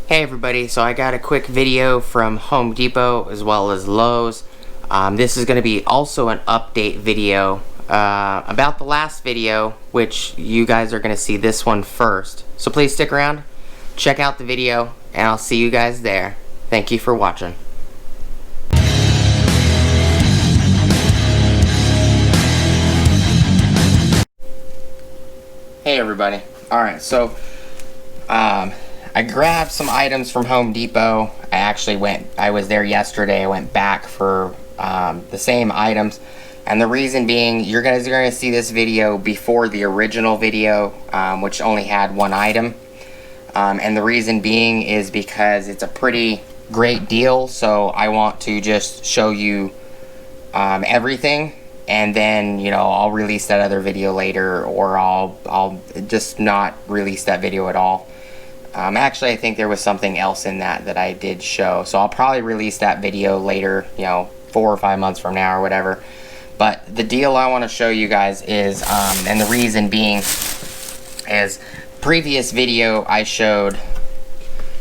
Hey everybody, so I got a quick video from Home Depot as well as Lowe's. This is going to be also an update video about the last video, which you guys are going to see this one first. So please stick around, check out the video, and I'll see you guys there. Thank you for watching. Hey everybody. Alright, so I grabbed some items from Home Depot. I was there yesterday. I went back for the same items. And the reason being, you guys are going to see this video before the original video, which only had one item. And the reason being is because it's a pretty great deal. So I want to just show you everything. And then, you know, I'll release that other video later, or I'll just not release that video at all. Actually, I think there was something else in that I did show. So I'll probably release that video later, you know, 4 or 5 months from now or whatever. But the deal I want to show you guys is, and the reason being is, previous video I showed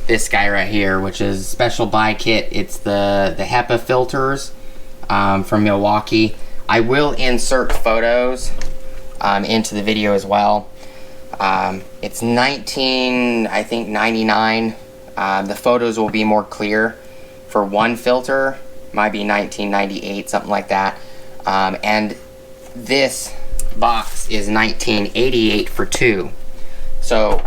this guy right here, which is special buy kit. It's the Hepa filters from Milwaukee. I will insert photos into the video as well. It's $19.99. The photos will be more clear. For one filter, might be $19.98, something like that. And this box is $19.88 for two. So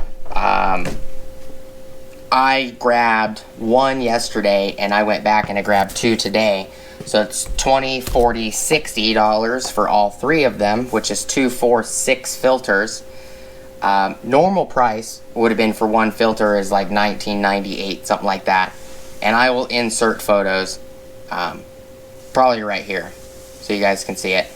I grabbed one yesterday, and I went back and I grabbed two today. So it's $20, $40, $60 for all three of them, which is 2, 4, 6 filters. Normal price would have been for one filter is like $19.98, something like that. And I will insert photos, probably right here, so you guys can see it.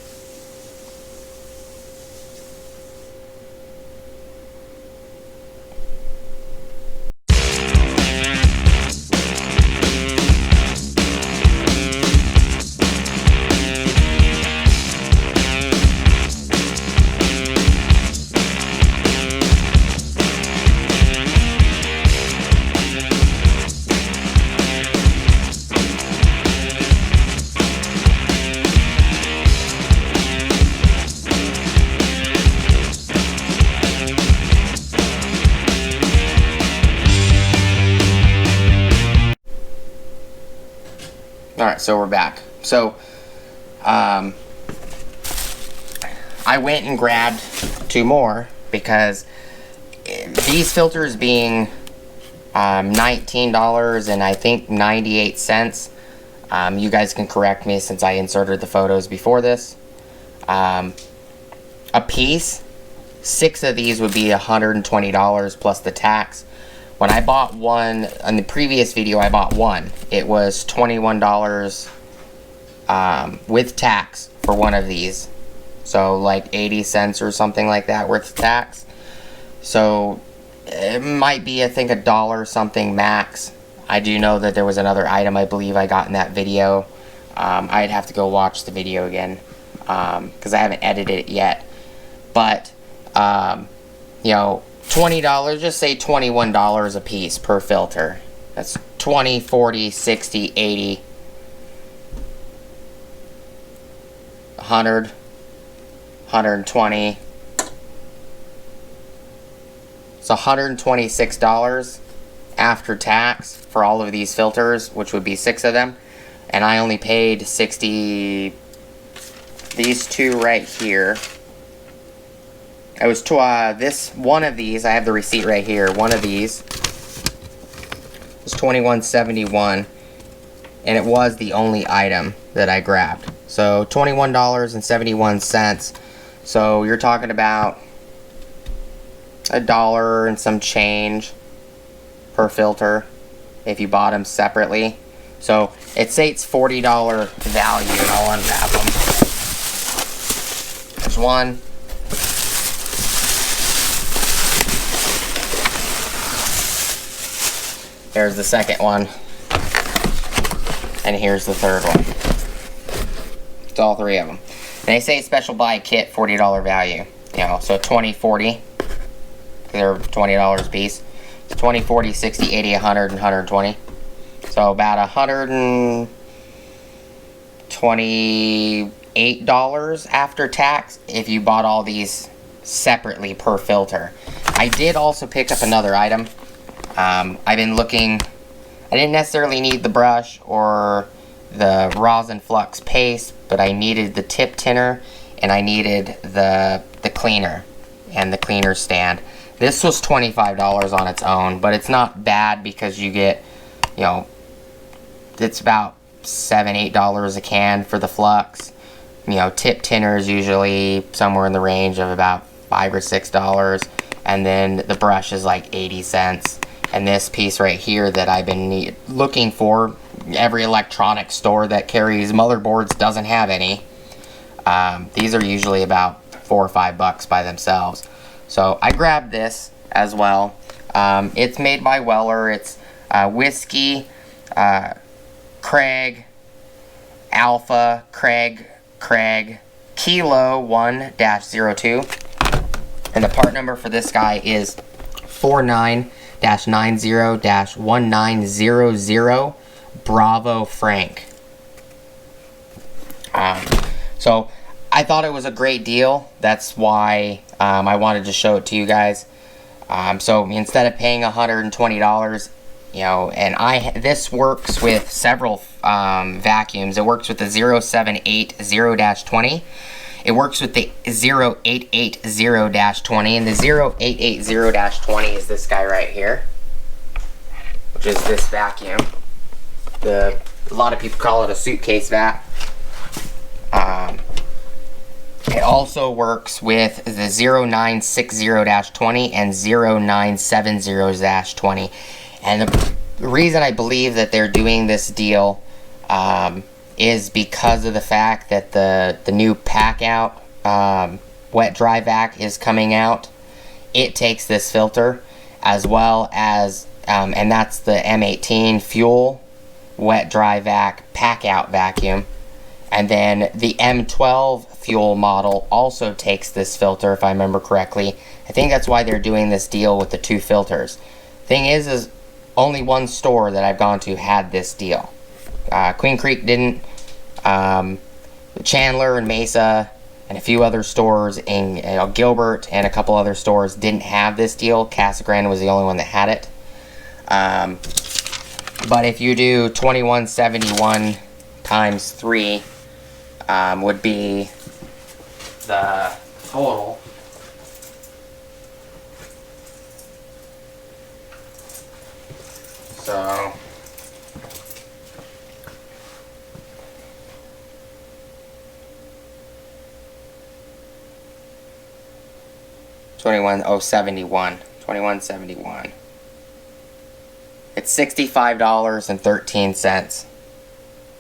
Alright, so we're back. So, I went and grabbed two more because these filters being $19 and I think 98 cents, you guys can correct me since I inserted the photos before this, a piece, 6 of these would be $120 plus the tax. When I bought one, in the previous video I bought one, it was $21 with tax for one of these. So like 80 cents or something like that worth of tax. So it might be, I think, $1 something max. I do know that there was another item I believe I got in that video. I'd have to go watch the video again because I haven't edited it yet. But, you know, $20, just say $21 a piece per filter. That's 20, 40, 60, 80, 100, 120. It's $126 after tax for all of these filters, which would be 6 of them. And I only paid 60, these two right here. It was this one of these, I have the receipt right here. One of these was $21.71, and it was the only item that I grabbed. So $21.71. So you're talking about $1 and some change per filter if you bought them separately. So it states $40 value, and I'll unwrap them. There's one. There's the second one. And here's the third one. It's all three of them. And they say special buy kit, $40 value. You know, so 20, 40. They're $20 a piece. 20, 40, 60, 80, 100, and 120. So about $128 after tax if you bought all these separately per filter. I did also pick up another item. I've been looking. I didn't necessarily need the brush or the rosin flux paste, but I needed the tip tinner and I needed the cleaner and the cleaner stand. This was $25 on its own, but it's not bad because you get, you know, it's about $7, $8 a can for the flux. You know, tip tinner is usually somewhere in the range of about $5 or $6, and then the brush is like 80 cents. And this piece right here that I've been looking for, every electronic store that carries motherboards doesn't have any. These are usually about $4 or $5 by themselves. So I grabbed this as well. It's made by Weller. It's Whiskey, Craig, Alpha, Craig, Kilo 1-02. And the part number for this guy is 49-90-1900 Bravo Frank. So I thought it was a great deal. That's why I wanted to show it to you guys. So instead of paying $120, you know, and this works with several vacuums. It works with the 0780-20. It works with the 0880-20, and the 0880-20 is this guy right here, which is this vacuum. A lot of people call it a suitcase vac. It also works with the 0960-20 and 0970-20. And the reason I believe that they're doing this deal is because of the fact that the new pack out wet dry vac is coming out. It takes this filter, as well as and that's the M18 fuel wet dry vac pack out vacuum. And then the M12 fuel model also takes this filter, if I remember correctly. I think that's why they're doing this deal with the two filters. Thing is only one store that I've gone to had this deal. Queen Creek didn't. Chandler and Mesa and a few other stores in Gilbert and a couple other stores didn't have this deal. Casa Grande was the only one that had it. But if you do 2171 times 3 would be the total. So 2171. It's $65.13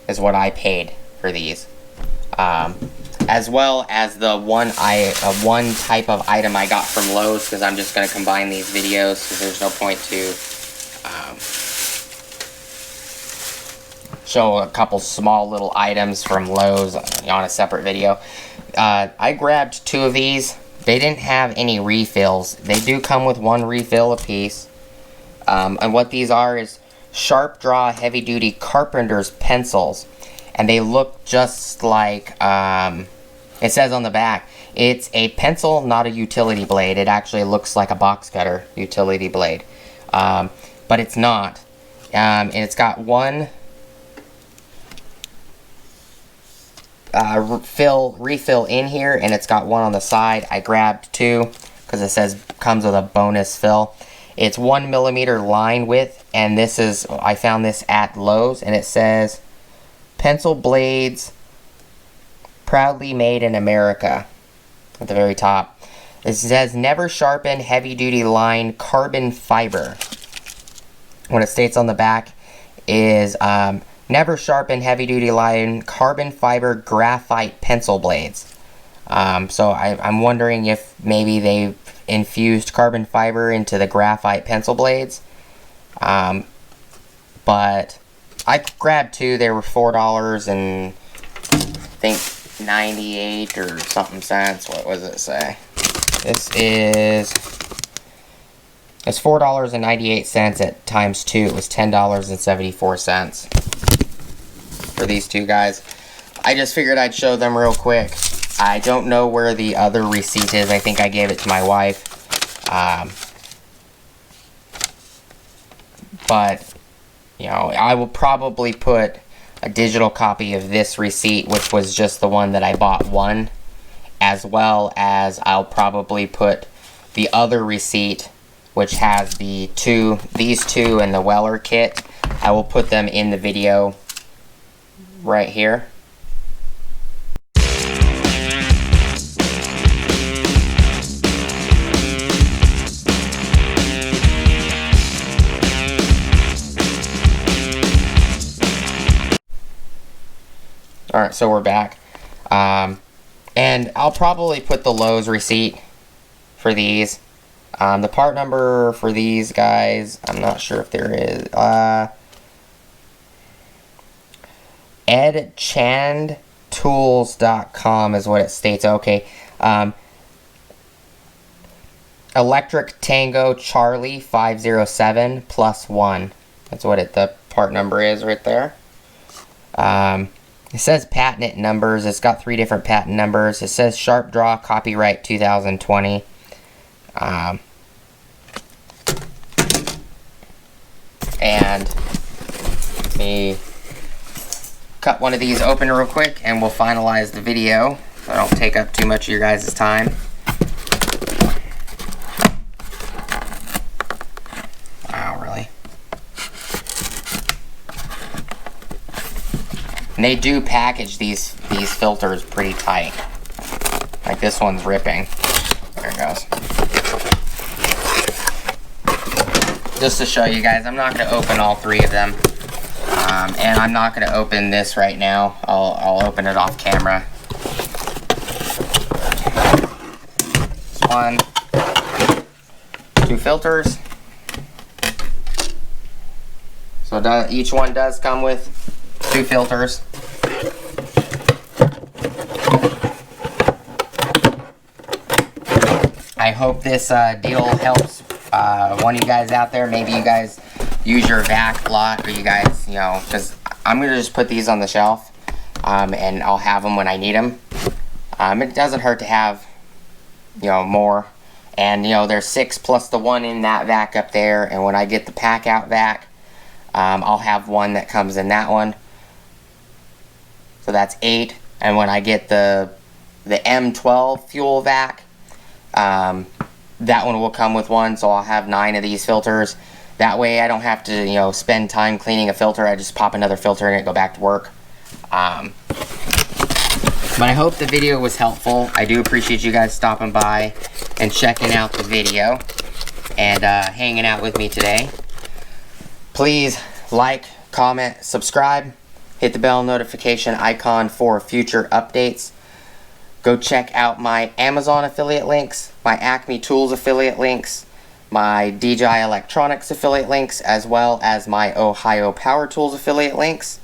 is what I paid for these. As well as the one type of item I got from Lowe's, because I'm just going to combine these videos because there's no point to show a couple small little items from Lowe's on a separate video. I grabbed 2 of these. They didn't have any refills. They do come with 1 refill apiece. And what these are is sharp draw heavy duty carpenter's pencils. And they look just like, it says on the back, it's a pencil, not a utility blade. It actually looks like a box cutter utility blade. But it's not. And it's got 1 refill in here, and it's got 1 on the side. I grabbed 2 because it says comes with a bonus fill. It's 1mm line width, and this is, I found this at Lowe's, and it says pencil blades proudly made in America at the very top. It says never sharpen heavy duty line carbon fiber. What it states on the back is never sharpen heavy duty line carbon fiber graphite pencil blades. So I'm wondering if maybe they've infused carbon fiber into the graphite pencil blades. But I grabbed 2. They were $4 and I think 98 or something cents. What does it say? This is It's $4.98 at times 2. It was $10.74 for these two guys. I just figured I'd show them real quick. I don't know where the other receipt is. I think I gave it to my wife. But, you know, I will probably put a digital copy of this receipt, which was just the one that I bought one, as well as I'll probably put the other receipt, which has these two and the Weller kit. I will put them in the video right here. Alright, so we're back. And I'll probably put the Lowe's receipt for these. The part number for these guys, I'm not sure if there is. edchandtools.com is what it states. Okay. Electric Tango Charlie 507 +1. That's what the part number is right there. It says patent numbers. It's got 3 different patent numbers. It says Sharp Draw copyright 2020. And let me cut one of these open real quick and we'll finalize the video so I don't take up too much of your guys' time. Wow, really? And they do package these filters pretty tight. Like this one's ripping. There it goes. Just to show you guys, I'm not going to open all 3 of them. And I'm not going to open this right now. I'll open it off camera. One, 2 filters. So each one does come with 2 filters. I hope this deal helps one of you guys out there. Maybe you guys use your vac a lot, or you guys, you know, because I'm going to just put these on the shelf, and I'll have them when I need them. It doesn't hurt to have, you know, more. And, you know, there's 6 plus the one in that vac up there, and when I get the pack out vac, I'll have one that comes in that one. So that's 8. And when I get the M12 fuel vac, that one will come with one, so I'll have 9 of these filters. That way I don't have to, you know, spend time cleaning a filter. I just pop another filter in it, go back to work. But I hope the video was helpful. I do appreciate you guys stopping by and checking out the video and hanging out with me today. Please like, comment, subscribe, hit the bell notification icon for future updates. Go check out my Amazon affiliate links, my Acme Tools affiliate links, my DJI Electronics affiliate links, as well as my Ohio Power Tools affiliate links.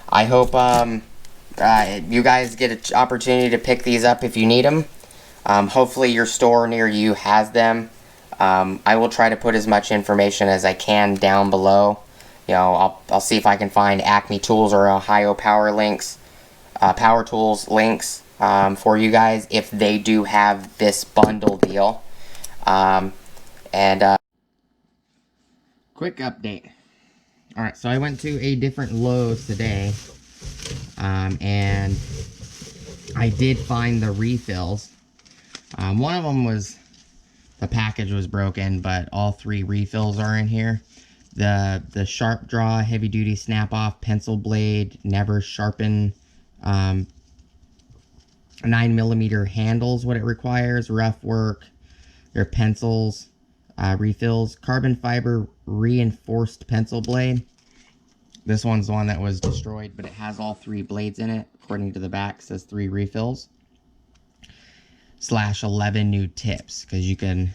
I hope you guys get an opportunity to pick these up if you need them. Hopefully your store near you has them. I will try to put as much information as I can down below. You know, I'll see if I can find Acme Tools or Ohio Power links, Power Tools links for you guys if they do have this bundle deal. Quick update. Alright, so I went to a different Lowe's today, and I did find the refills. One of them was, the package was broken, but all 3 refills are in here. The Sharp Draw heavy duty snap off pencil blade, never sharpen, 9mm handles, what it requires, rough work, their pencils, refills, carbon fiber reinforced pencil blade. This one's the one that was destroyed, but it has all 3 blades in it. According to the back, it says 3 refills. / 11 new tips, because you can,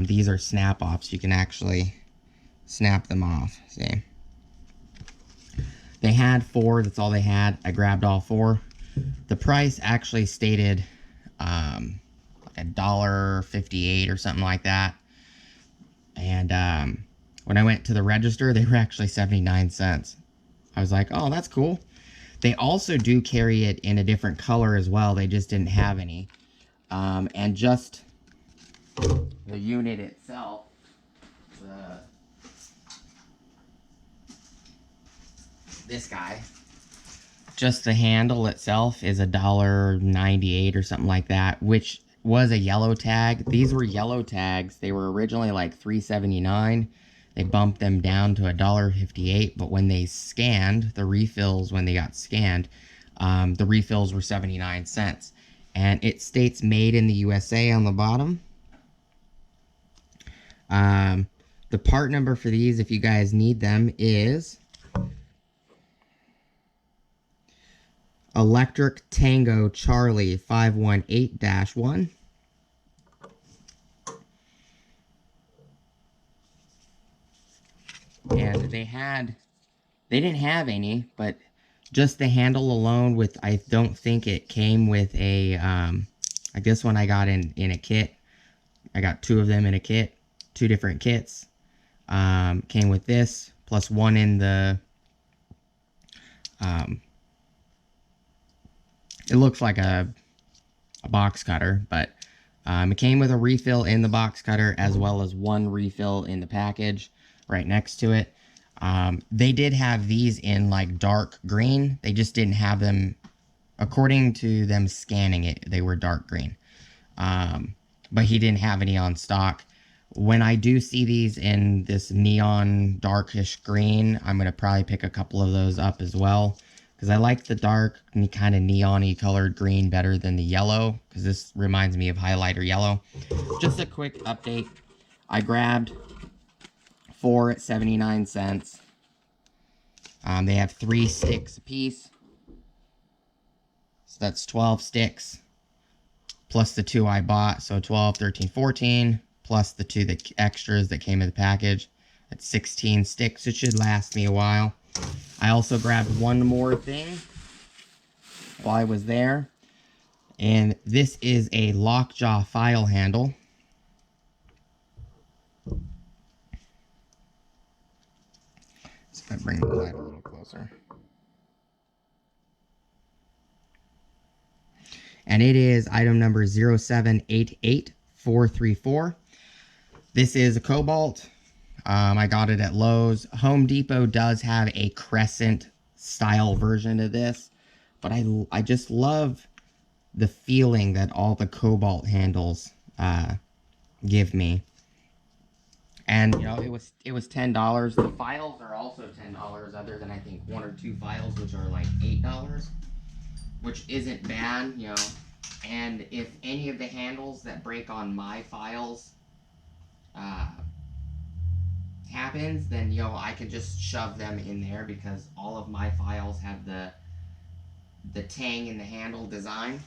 these are snap offs. You can actually snap them off. See? They had 4, that's all they had. I grabbed all 4. The price actually stated like $1.58 or something like that. And when I went to the register, they were actually 79 cents. I was like, oh, that's cool. They also do carry it in a different color as well. They just didn't have any. And just the unit itself, this guy, just the handle itself is $1.98 or something like that, which was a yellow tag. These were yellow tags. They were originally like $3.79. They bumped them down to $1.58, but when they scanned the refills, when they got scanned, the refills were 79 cents. And it states made in the USA on the bottom. The part number for these, if you guys need them, is Electric Tango Charlie 518-1. And they didn't have any, but just the handle alone with, I don't think it came with a, like this one I got in a kit. I got 2 of them in a kit, 2 different kits. Came with this, plus one in the, it looks like a box cutter, but it came with a refill in the box cutter as well as 1 refill in the package right next to it. They did have these in like dark green. They just didn't have them, according to them scanning it, they were dark green. But he didn't have any on stock. When I do see these in this neon darkish green, I'm going to probably pick a couple of those up as well. Because I like the dark kind of neon-y colored green better than the yellow. Because this reminds me of highlighter yellow. Just a quick update. I grabbed 4 at 79 cents. They have 3 sticks a piece. So that's 12 sticks. Plus the 2 I bought. So 12, 13, 14. Plus the 2 extras that came in the package. That's 16 sticks. It should last me a while. I also grabbed one more thing while I was there. And this is a lockjaw file handle. So if I bring the light a little closer. And it is item number 0788434. This is a Cobalt. I got it at Lowe's. Home Depot does have a crescent style version of this, but I just love the feeling that all the Cobalt handles give me. And you know, it was $10. The files are also $10, other than I think 1 or 2 files, which are like $8, which isn't bad, you know. And if any of the handles that break on my files happens, then you know, I can just shove them in there because all of my files have the tang in the handle design.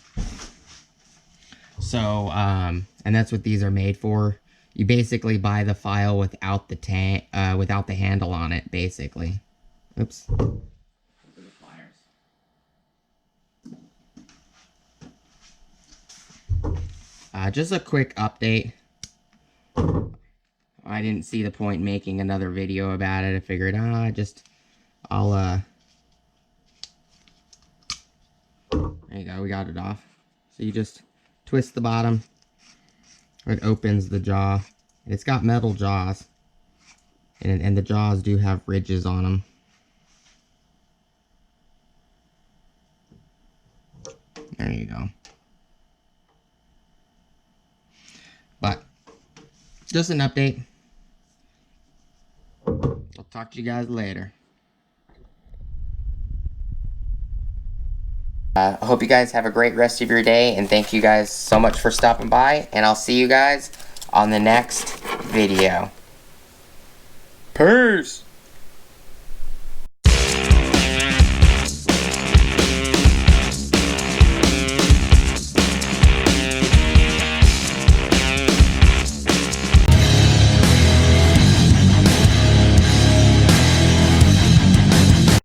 So and that's what these are made for. You basically buy the file without the tang, without the handle on it, basically. Oops. Just a quick update. I didn't see the point in making another video about it. I figured, I'll there you go, we got it off. So you just twist the bottom, it opens the jaw. And it's got metal jaws, and the jaws do have ridges on them. There you go. But just an update. I'll talk to you guys later. I hope you guys have a great rest of your day, and thank you guys so much for stopping by, and I'll see you guys on the next video. Peace!